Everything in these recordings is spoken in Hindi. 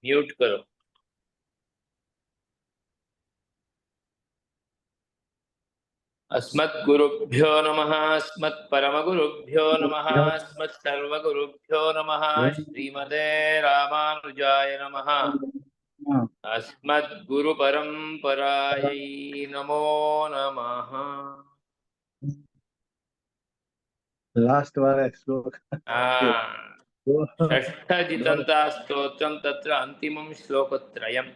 म्यूट करो। अस्मद्गुरुभ्यो नमः, अस्मत्परमगुरुभ्यो नमः, अस्मत्सर्वगुरुभ्यो नमः। श्रीमते रामानुजाय नमः। अस्मद्गुरुपरम्परायै नमो नमः। लास्ट वाला श्लोक षष्ठजितन्तास्तोत्रं तत्र अंतिमं श्लोकत्रयम्।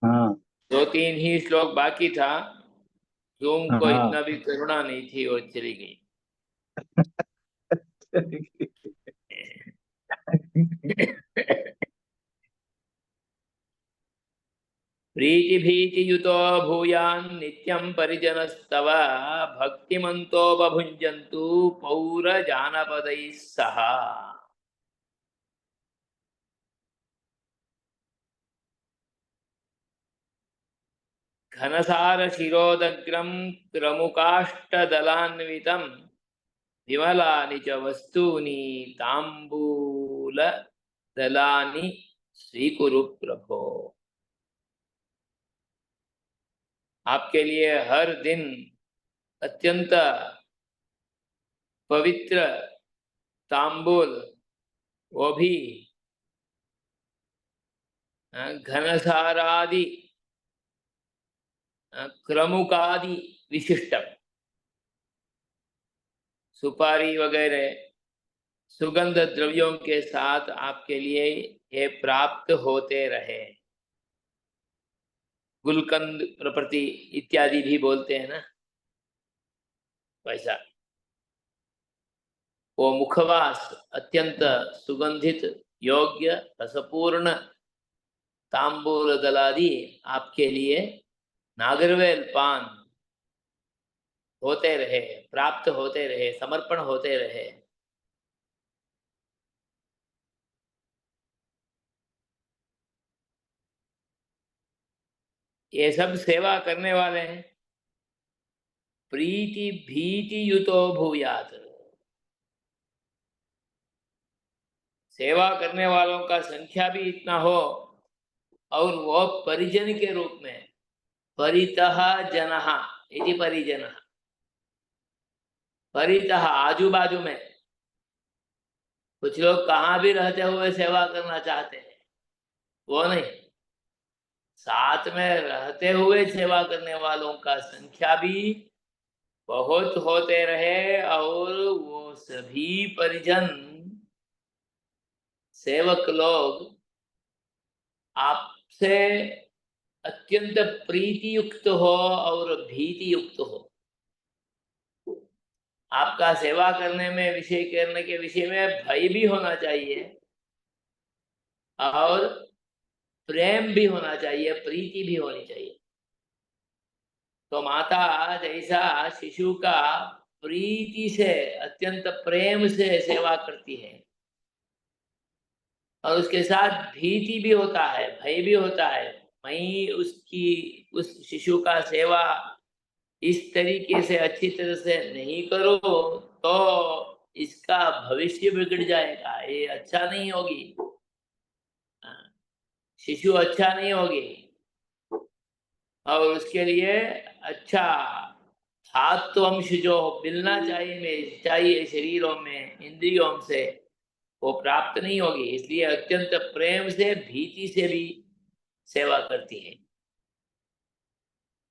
हाँ 2-3 ही श्लोक बाकी था। जूम को हाँ इतना भी करुणा नहीं थी, वो चली गई। प्रीतिभीतियुतो भूयान् नित्यं परिजनस्तव भक्तिमन्तो बभुञ्जन्तु पौरजानपदैः सह। घनसारशिरोदग्रं क्रमुकाष्टदलान्वितं विमलानि च वस्तूनि ताम्बूलदलानि स्वीकुरु प्रभो। आपके लिए हर दिन अत्यंत पवित्र तांबूल, वो भी घनसारादि क्रमुकादि विशिष्टम, सुपारी वगैरह सुगंध द्रव्यों के साथ आपके लिए ये प्राप्त होते रहे। गुलकंद प्रकृति इत्यादि भी बोलते हैं ना, वैसा वो मुखवास अत्यंत सुगंधित योग्य रसपूर्ण तांबूल दलादि आपके लिए नागरवेल पान होते रहे, प्राप्त होते रहे, समर्पण होते रहे। ये सब सेवा करने वाले हैं। प्रीति भीति युतो भूयात, सेवा करने वालों का संख्या भी इतना हो और वो परिजन के रूप में, परितः जनः इति परिजनः, परितः आजू बाजू में। कुछ लोग कहाँ भी रहते हुए सेवा करना चाहते हैं, वो नहीं, साथ में रहते हुए सेवा करने वालों का संख्या भी बहुत होते रहे और वो सभी परिजन सेवक लोग आपसे अत्यंत प्रीति युक्त हो और भीति युक्त हो। आपका सेवा करने में, विषय करने के विषय में भय भी होना चाहिए और प्रेम भी होना चाहिए, प्रीति भी होनी चाहिए। तो माता जैसा शिशु का प्रीति से, अत्यंत प्रेम से सेवा करती है और उसके साथ भीति भी होता है, भय भी होता है, मैं उस शिशु का सेवा इस तरीके से अच्छी तरह से नहीं करो तो इसका भविष्य बिगड़ जाएगा, ये अच्छा नहीं होगी, शिशु अच्छा नहीं होगी। और उसके लिए अच्छा धात्वंश जो मिलना चाहिए शरीरों में, इंद्रियों से, वो प्राप्त नहीं होगी। इसलिए अत्यंत प्रेम से, भीति से भी सेवा करती है।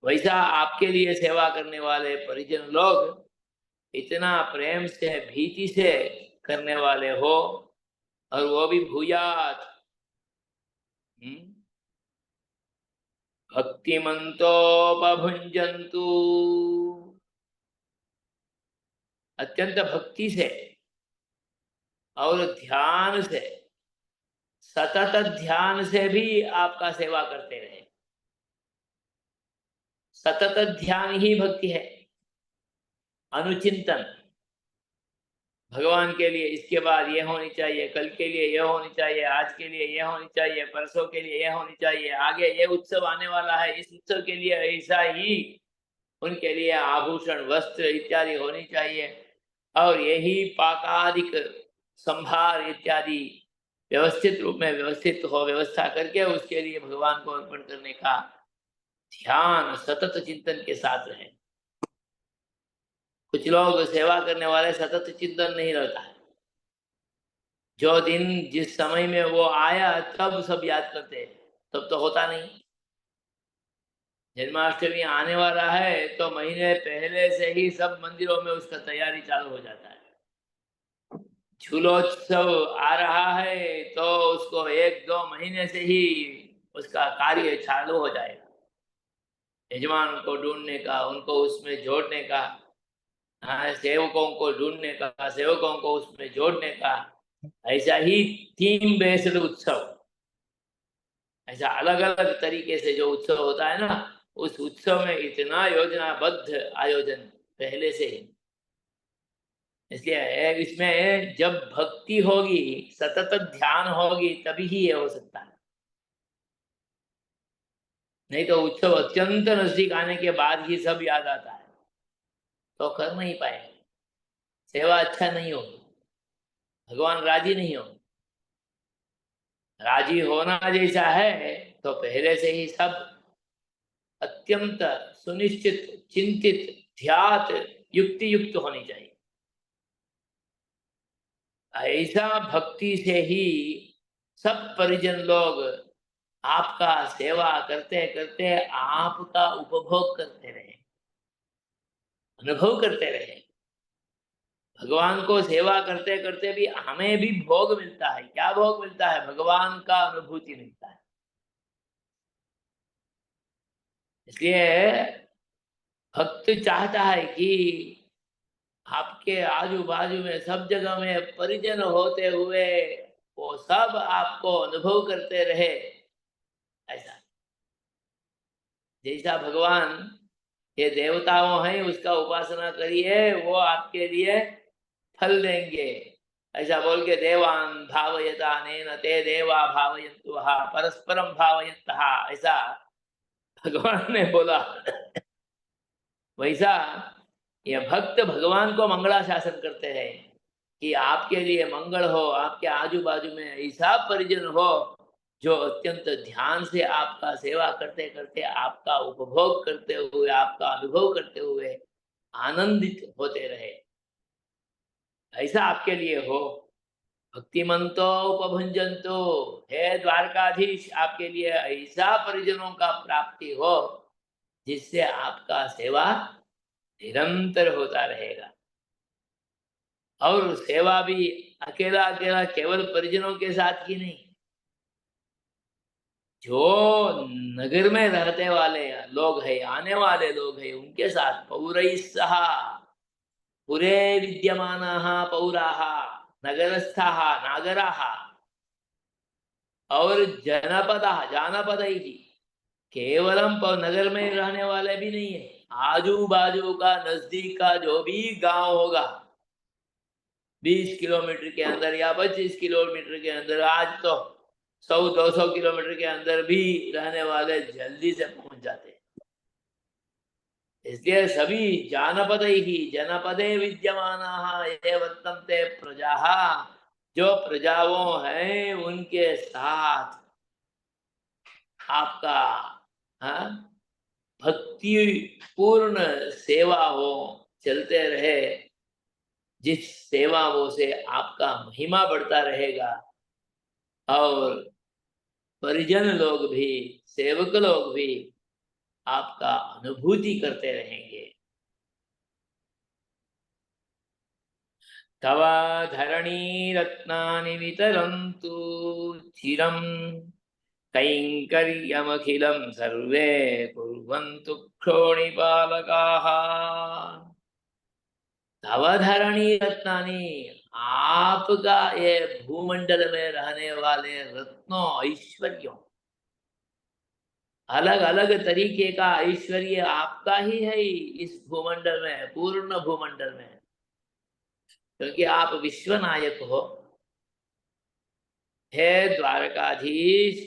वैसा आपके लिए सेवा करने वाले परिजन लोग इतना प्रेम से, भीति से करने वाले हो, और वो भी भूयात भक्तिमंतोपभुंजन्तु, अत्यंत भक्ति से और ध्यान से, सतत ध्यान से भी आपका सेवा करते रहे। सतत ध्यान ही भक्ति है, अनुचिंतन। भगवान के लिए इसके बाद ये होनी चाहिए, कल के लिए ये होनी चाहिए, आज के लिए ये होनी चाहिए, परसों के लिए ये होनी चाहिए, आगे ये उत्सव आने वाला है, इस उत्सव के लिए ऐसा ही उनके लिए आभूषण, वस्त्र इत्यादि होनी चाहिए, और यही पाकादिक संभार इत्यादि व्यवस्थित रूप में व्यवस्थित हो, व्यवस्था करके उसके लिए भगवान को अर्पण करने का ध्यान सतत चिंतन के साथ रहे। कुछ लोग सेवा करने वाले सतत चिंतन नहीं रहता है, जो दिन जिस समय में वो आया तब सब याद करते हैं, तब तो होता नहीं। जन्माष्टमी आने वाला है तो महीने पहले से ही सब मंदिरों में उसका तैयारी चालू हो जाता है। झूलोत्सव आ रहा है तो उसको 1-2 महीने से ही उसका कार्य चालू हो जाएगा, यजमान को ढूंढने का, उनको उसमें जोड़ने का, सेवकों को ढूंढने का, सेवकों को उसमें जोड़ने का। ऐसा ही थीम बेस्ड उत्सव, ऐसा अलग अलग तरीके से जो उत्सव होता है ना, उस उत्सव में इतना योजनाबद्ध आयोजन पहले से ही। इसलिए इसमें जब भक्ति होगी, सतत ध्यान होगी, तभी ही ये हो सकता है। नहीं तो उत्सव अत्यंत नजदीक आने के बाद ही सब याद आता है तो कर नहीं पाएंगे, सेवा अच्छा नहीं होगी, भगवान राजी नहीं होंगे। राजी होना जैसा है तो पहले से ही सब अत्यंत सुनिश्चित, चिंतित, ध्यात, युक्ति युक्त होनी चाहिए। ऐसा भक्ति से ही सब परिजन लोग आपका सेवा करते करते आपका उपभोग करते रहे, अनुभव करते रहे। भगवान को सेवा करते करते भी हमें भी भोग मिलता है। क्या भोग मिलता है? भगवान का अनुभूति मिलता है। इसलिए भक्त चाहता है कि आपके आजू बाजू में सब जगह में परिजन होते हुए वो सब आपको अनुभव करते रहे। ऐसा जैसा भगवान ये देवताओं हैं उसका उपासना करिए, वो आपके लिए फल देंगे। ऐसा बोल के देवान भावयता नेन ते देवा भावयन्तु परस्परम भावयन्तः, ऐसा भगवान ने बोला। वैसा ये भक्त भगवान को मंगलाशासन करते हैं कि आपके लिए मंगल हो, आपके आजू बाजू में ऐसा परिजन हो जो अत्यंत ध्यान से आपका सेवा करते करते, आपका उपभोग करते हुए, आपका अनुभव करते हुए आनंदित होते रहे। ऐसा आपके लिए हो। भक्तिमंतो उपभुंजंतो, हे द्वारकाधीश, आपके लिए ऐसा परिजनों का प्राप्ति हो जिससे आपका सेवा निरंतर होता रहेगा। और सेवा भी अकेला अकेला केवल परिजनों के साथ ही नहीं, जो नगर में रहते वाले लोग हैं, आने वाले लोग हैं, उनके साथ पौरैः सह, पुरे विद्यमानाः पौराः, नगरस्थाः नागराः और जनपदाः जानपदैः, केवलम नगर में रहने वाले भी नहीं है, आजू बाजू का नजदीक का जो भी गांव होगा, 20 किलोमीटर के अंदर या 25 किलोमीटर के अंदर, आज तो 100-200 किलोमीटर के अंदर भी रहने वाले जल्दी से पहुंच जाते हैं। इसलिए सभी जानपद ही जनपदे विद्यमानाः ये वर्तन्ते प्रजाः, जो प्रजाओं हैं उनके साथ आपका भक्ति पूर्ण सेवा हो, चलते रहे, जिस सेवाओं से आपका महिमा बढ़ता रहेगा और परिजन लोग भी, सेवक लोग भी आपका अनुभूति करते रहेंगे। तव धरणी रत्नानि वितरन्तु चिरं, कैङ्कर्यमखिलं सर्वे कुर्वन्तु क्षोणिपालकाः। तव धरणी रत्नानि, आपका ये भूमंडल में रहने वाले रत्नों, ऐश्वर्यों, अलग अलग तरीके का ऐश्वर्य आपका ही है इस भूमंडल में, पूर्ण भूमंडल में, क्योंकि आप विश्वनायक हो। हे द्वारकाधीश,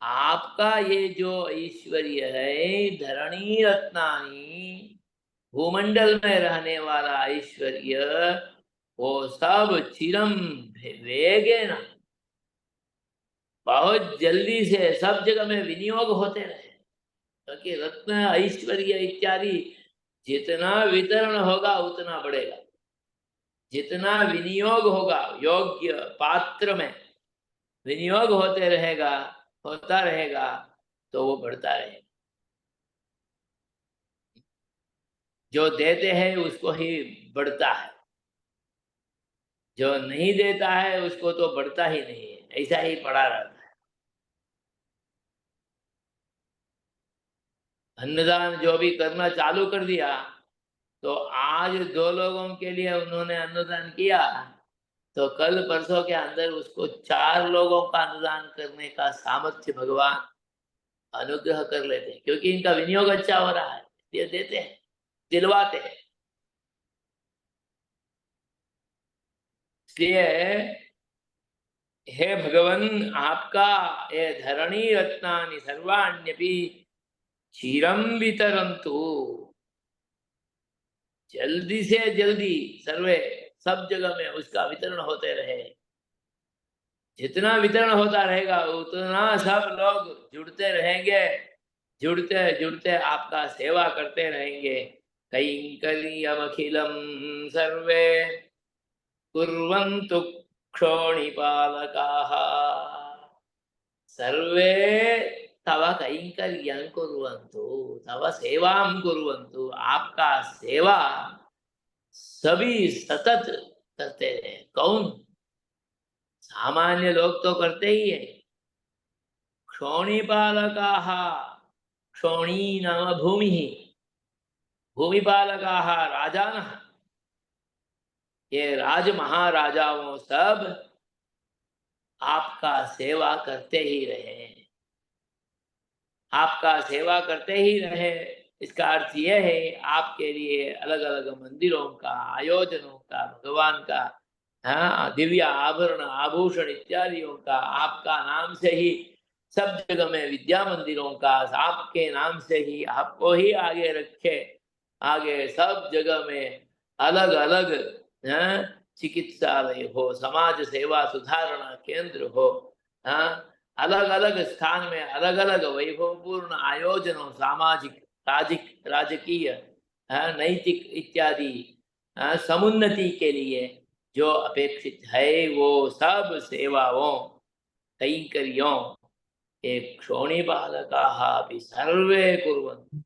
आपका ये जो ऐश्वर्य है, धरणी रत्नानी, भूमंडल में रहने वाला ऐश्वर्य, वो सब चिरम वेगेन, बहुत जल्दी से सब जगह में विनियोग होते रहे, क्योंकि रत्न ऐश्वर्य इत्यादि जितना वितरण होगा उतना बढ़ेगा, जितना विनियोग होगा योग्य पात्र में विनियोग होता रहेगा तो वो बढ़ता रहेगा। जो देते हैं उसको ही बढ़ता है, जो नहीं देता है उसको तो बढ़ता ही नहीं है, ऐसा ही पड़ा रहता है। अन्नदान जो भी करना चालू कर दिया तो आज 2 लोगों के लिए उन्होंने अन्नदान किया तो कल परसों के अंदर उसको 4 लोगों का अन्नदान करने का सामर्थ्य भगवान अनुग्रह कर लेते हैं, क्योंकि इनका विनियोग अच्छा हो रहा है इसलिए देते हैं, दिलवाते हैं। इसलिए हे भगवान, आपका ये धरणी रत्नानि सर्वाण्यपि क्षीरम वितरन्तु, जल्दी से जल्दी सर्वे सब जगह में उसका वितरण होते रहे। जितना वितरण होता रहेगा उतना सब लोग जुड़ते रहेंगे, जुड़ते जुड़ते आपका सेवा करते रहेंगे। कैंकर्यमखिलम सर्वे कुर्वन्तु क्षोणिपालकाः, सर्वे तव कैंकर्यं कुर्वन्तु, तव सेवां कुर्वन्तु, आपका सेवा सभी सतत करते रहे। कौन? सामान्य लोग तो करते ही है। क्षोणिपालकाः, क्षोणी नाम भूमि, भूमिपालकाः राजानः, ये राज महाराजाओं सब आपका सेवा करते ही रहे, आपका सेवा करते ही रहे। इसका अर्थ यह है आपके लिए अलग अलग मंदिरों का आयोजनों का, भगवान का दिव्य आभरण आभूषण इत्यादियों का, आपका नाम से ही सब जगह में विद्या मंदिरों का, आपके नाम से ही आपको ही आगे रखे, आगे सब जगह में अलग अलग चिकित्सालय हो, समाज सेवा सुधारणा केंद्र हो, अलग अलग स्थान में अलग अलग वैभवपूर्ण आयोजनों, सामाजिक राजकीय नैतिक इत्यादि समुन्नति के लिए जो अपेक्षित है वो सब सेवाओं कैंकर्यों एक क्षोणिपालकाः अपि सर्वे कुर्वन्तु।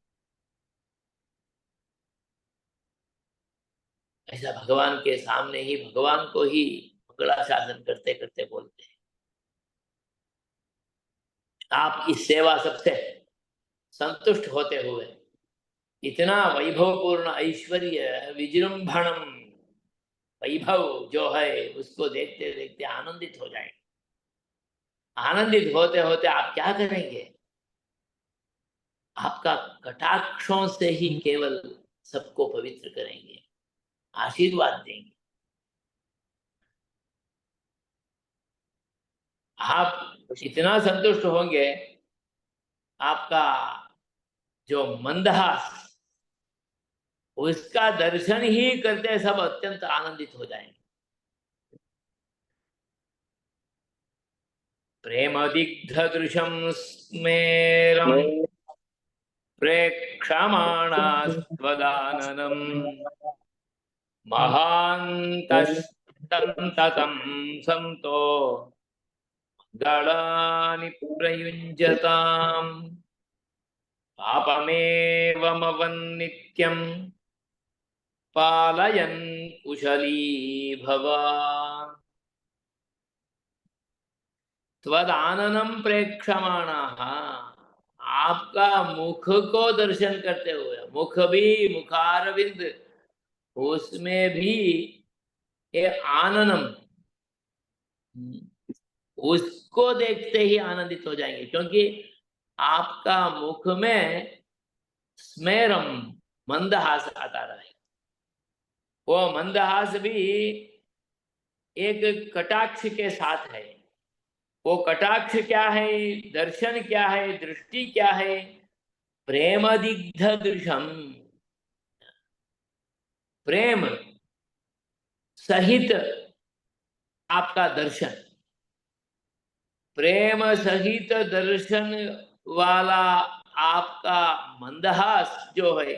ऐसा भगवान के सामने ही भगवान को ही मंगलाशासन करते करते बोलते हैं। आप इस सेवा सबसे संतुष्ट होते हुए इतना वैभवपूर्ण ऐश्वर्य विजृंभणम वैभव जो है उसको देखते देखते आनंदित हो जाएंगे। आनंदित होते होते आप क्या करेंगे? आपका कटाक्षों से ही केवल सबको पवित्र करेंगे, आशीर्वाद देंगे। आप इतना संतुष्ट होंगे, आपका जो मंदहास उसका दर्शन ही करते सब अत्यंत आनंदित हो जाएंगे। प्रेमदिग्ध दृशं स्मेरं प्रेक्षमाणास्त्वदाननं महान्तस्तन्ततं संतो दलानि प्रयुञ्जताम् पापमेवमवन्नित्यं पालयन् कुशली भवान्। त्वदाननं प्रेक्षमाणाः, आपका मुख को दर्शन करते हुए, मुख भी मुखारविंद उसमें भी ये आननम, उसको देखते ही आनंदित हो जाएंगे, क्योंकि आपका मुख में स्मेरम मंदहास आता रहे। वो मंदहास भी एक कटाक्ष के साथ है। वो कटाक्ष क्या है, दर्शन क्या है, दृष्टि क्या है? प्रेमदिग्ध दृशम, प्रेम सहित आपका दर्शन, प्रेम सहित दर्शन वाला आपका मंदहास जो है,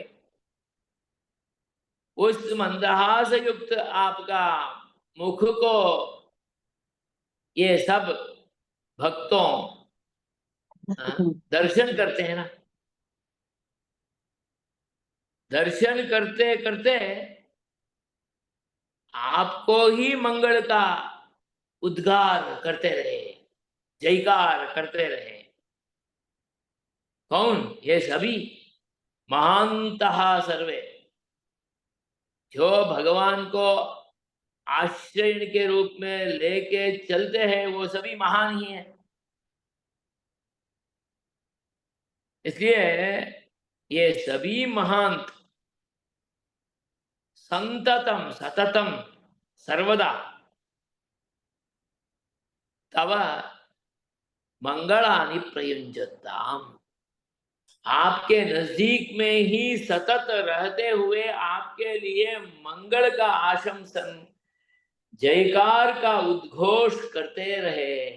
उस मंदहास युक्त आपका मुख को ये सब भक्तों दर्शन करते हैं ना। दर्शन करते करते आपको ही मंगल का उद्गार करते रहे, जयकार करते रहे। कौन? ये सभी महांतः सर्वे, जो भगवान को आश्रय के रूप में लेके चलते हैं, वो सभी महान ही हैं। इसलिए ये सभी महांत संततम सततम सर्वदा तव मंगलानि प्रयुंजताम, आपके नजदीक में ही सतत रहते हुए आपके लिए मंगल का आशंसन, जयकार का उद्घोष करते रहे।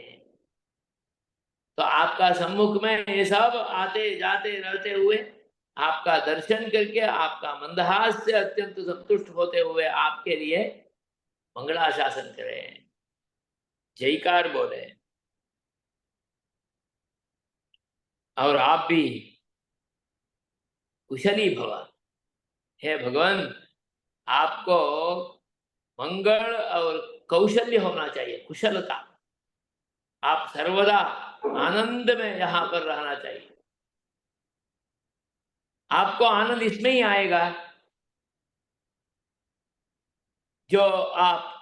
तो आपका सम्मुख में ये सब आते जाते रहते हुए आपका दर्शन करके आपका मंदहास से अत्यंत संतुष्ट होते हुए आपके लिए मंगलाशासन करें, जयकार बोले। और आप भी कुशली भवा, हे भगवान, आपको मंगल और कौशल्य होना चाहिए, कुशलता। आप सर्वदा आनंद में यहां पर रहना चाहिए। आपको आनंद इसमें ही आएगा जो आप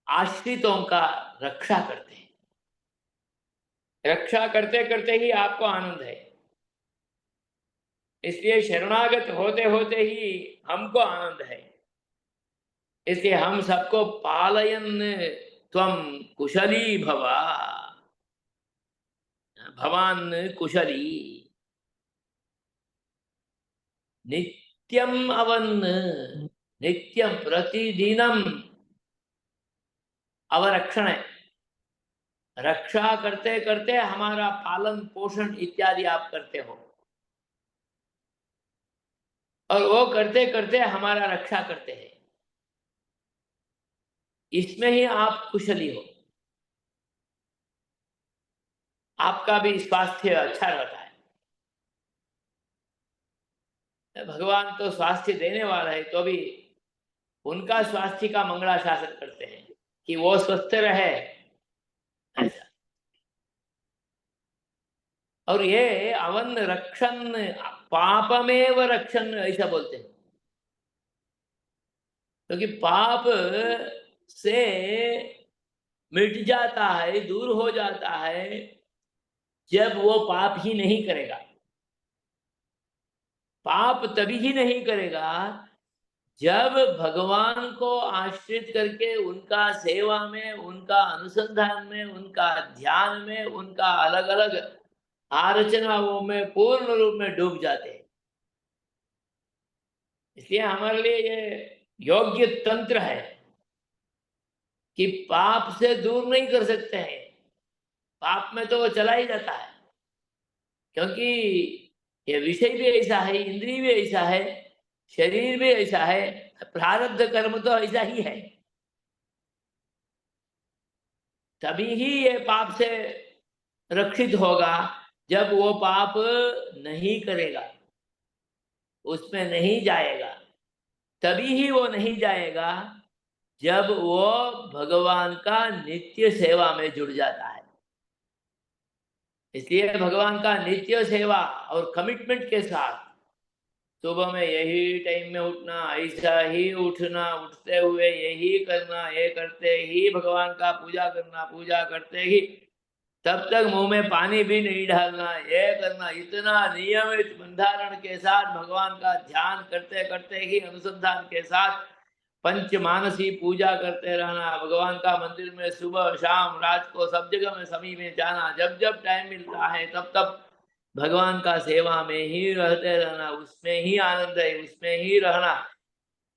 आश्रितों का रक्षा करते हैं। रक्षा करते करते ही आपको आनंद है। इसलिए शरणागत होते होते ही हमको आनंद है। इसलिए हम सबको पालयन त्वम कुशली भवा, भवान कुशली। नित्यम अवन, नित्यम प्रतिदिनम अवरक्षण है। रक्षा करते करते हमारा पालन पोषण इत्यादि आप करते हो, और वो करते करते हमारा रक्षा करते हैं। इसमें ही आप कुशली हो। आपका भी स्वास्थ्य अच्छा रहता है। भगवान तो स्वास्थ्य देने वाला है, तो भी उनका स्वास्थ्य का मंगला शासन करते हैं कि वो स्वस्थ रहे, ऐसा। और ये अवन रक्षण, पापमेव रक्षण ऐसा बोलते हैं, क्योंकि पाप से मिट जाता है, दूर हो जाता है जब वो पाप ही नहीं करेगा। पाप तभी ही नहीं करेगा जब भगवान को आश्रित करके उनका सेवा में, उनका अनुसंधान में, उनका ध्यान में, उनका अलग अलग आरचनाओं में पूर्ण रूप में डूब जाते हैं। इसलिए हमारे लिए ये योग्य तंत्र है कि पाप से दूर नहीं कर सकते हैं। पाप में तो वो चला ही जाता है, क्योंकि ये विषय भी ऐसा है, इंद्रिय भी ऐसा है, शरीर भी ऐसा है, प्रारब्ध कर्म तो ऐसा ही है। तभी ही ये पाप से रक्षित होगा जब वो पाप नहीं करेगा, उसमें नहीं जाएगा। तभी ही वो नहीं जाएगा जब वो भगवान का नित्य सेवा में जुड़ जाता है। इसलिए भगवान का नित्य सेवा और कमिटमेंट के साथ सुबह में यही टाइम में उठना, ऐसा ही उठना, उठते हुए यही करना, ये करते ही भगवान का पूजा करना, पूजा करते ही तब तक मुंह में पानी भी नहीं डालना, ये करना, इतना नियमित बंधारण के साथ भगवान का ध्यान करते करते ही अनुसंधान के साथ पंचमानसी पूजा करते रहना। भगवान का मंदिर में सुबह शाम रात को सब जगह में सभी में जाना, जब जब टाइम मिलता है तब तब भगवान का सेवा में ही रहते रहना, उसमें ही आनंद है, उसमें ही रहना।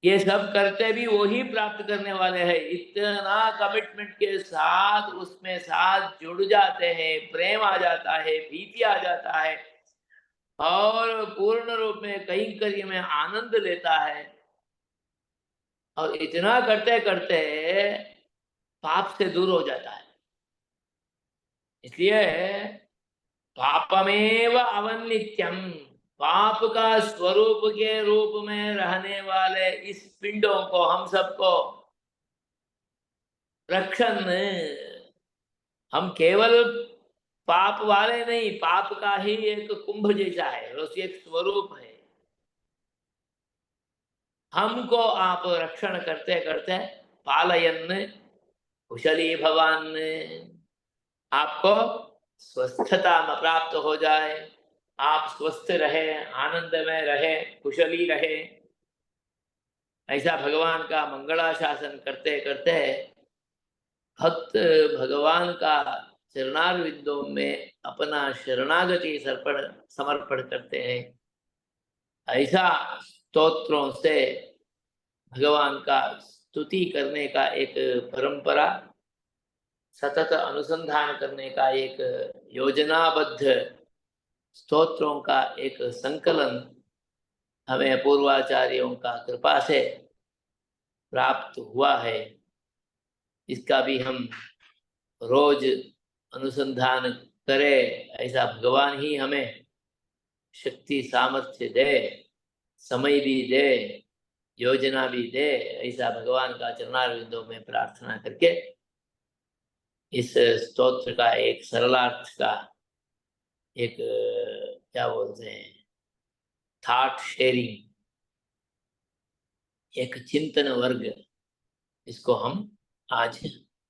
ये सब करते भी वही प्राप्त करने वाले हैं। इतना कमिटमेंट के साथ उसमें साथ जुड़ जाते हैं, प्रेम आ जाता है, भीति आ जाता है और पूर्ण रूप में कैंकर्य में आनंद लेता है। और इतना करते करते पाप से दूर हो जाता है। इसलिए पापमेव अवनित्यम, पाप का स्वरूप के रूप में रहने वाले इस पिंडों को, हम सबको रक्षण, हम केवल पाप वाले नहीं, पाप का ही एक कुंभ जैसा है, उस एक स्वरूप है। हमको आप रक्षण करते करते पालयन कुशली भवान, आपको स्वस्थता में प्राप्त हो जाए, आप स्वस्थ रहे, आनंद में रहे, कुशली रहे, ऐसा भगवान का मंगलाशासन करते करते भक्त भगवान का चरणारविंदों में अपना शरणागति समर्पण करते हैं। ऐसा स्तोत्रों से भगवान का स्तुति करने का एक परंपरा, सतत अनुसंधान करने का एक योजनाबद्ध स्तोत्रों का एक संकलन हमें पूर्वाचार्यों का कृपा से प्राप्त हुआ है। इसका भी हम रोज अनुसंधान करें, ऐसा भगवान ही हमें शक्ति सामर्थ्य दे, समय भी दे, योजना भी दे, ऐसा भगवान का चरणारविंदों में प्रार्थना करके इस स्तोत्र का एक सरलार्थ का एक क्या बोलते हैं, थॉट शेयरिंग, एक चिंतन वर्ग, इसको हम आज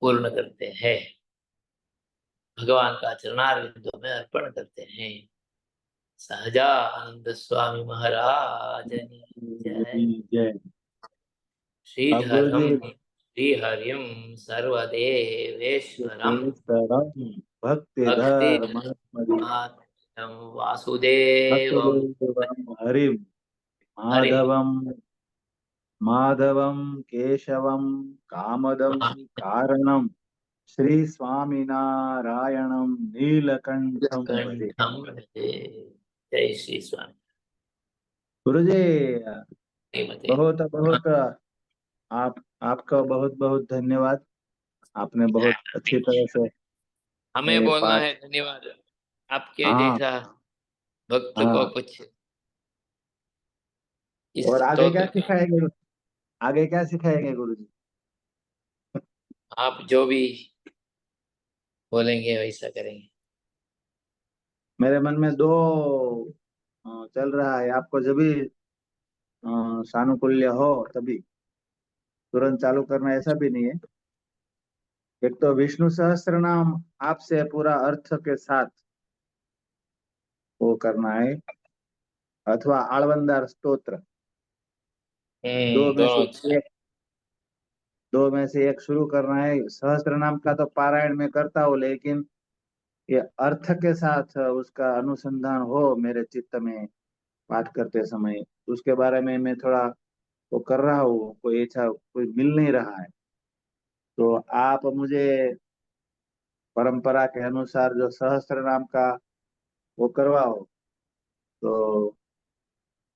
पूर्ण करते हैं, भगवान का चरणारविंदों में अर्पण करते हैं। सहजानंद स्वामी महाराज जय। जय। आप गुरु श्रीधरम जी, श्रीहरिम सर्वदेवेश्वरम भक्ति भक्ति धर्म वासुदेवम हरिम हरि माधवम माधवम केशवम कामदम कारणम श्री स्वामीनारायणम नीलकंठम भजे। कंठम भजे। जय श्री स्वामी। गुरु जी, श्रीमते बहुत बहुत आपका बहुत बहुत धन्यवाद। आपने बहुत अच्छी तरह से हमें ये बोलना पाठ। है धन्यवाद। आपके हाँ जैसा भक्त को हाँ। कुछ इस और आगे क्या स्तोत्र का, सिखाएंगे? आगे क्या सिखाएंगे गुरु जी? आप जो भी बोलेंगे वैसा करेंगे। मेरे मन में दो चल रहा है। आपको जब भी सानुकूल्य हो तभी तुरंत चालू करना, ऐसा भी नहीं है। एक तो विष्णु सहस्त्र नाम आपसे पूरा अर्थ के साथ वो करना है, अथवा आळवंदार स्तोत्र। दो में से दोनों अच्छा है। एक दो में से एक शुरू करना है। सहस्त्र नाम का तो पारायण में करता हूँ, लेकिन ये अर्थ के साथ उसका अनुसंधान हो मेरे चित्त में पाठ करते समय, उसके बारे में मैं थोड़ा वो कर रहा हूँ। कोई ऐसा कोई मिल नहीं रहा है, तो आप मुझे परंपरा के अनुसार जो सहस्त्र नाम का वो करवाओ, तो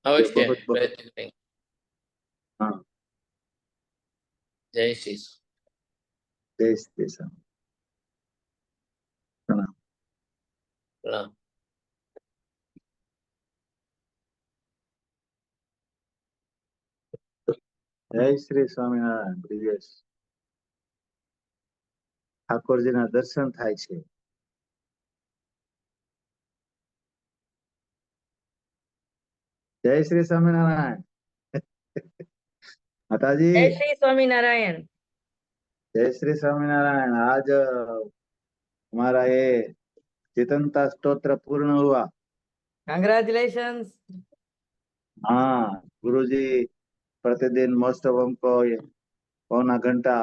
ये अवश्य बहुत बहुत। प्रयत्न करेंगे। हाँ। जय श्री देश देश प्रणाम। राम। जय श्री स्वामिनारायण। ब्रिजेश ઠાકોરજીના દર્શન થાય છે। जय श्री स्वामीनारायण। माताजी जय श्री स्वामीनारायण। जय श्री स्वामीनारायण। आज हमारा ये चेतनता स्तोत्र पूर्ण हुआ। कंग्रेचुलेशंस। हाँ गुरुजी प्रतिदिन मोस्ट ऑफ हमको ये 1.25 घंटा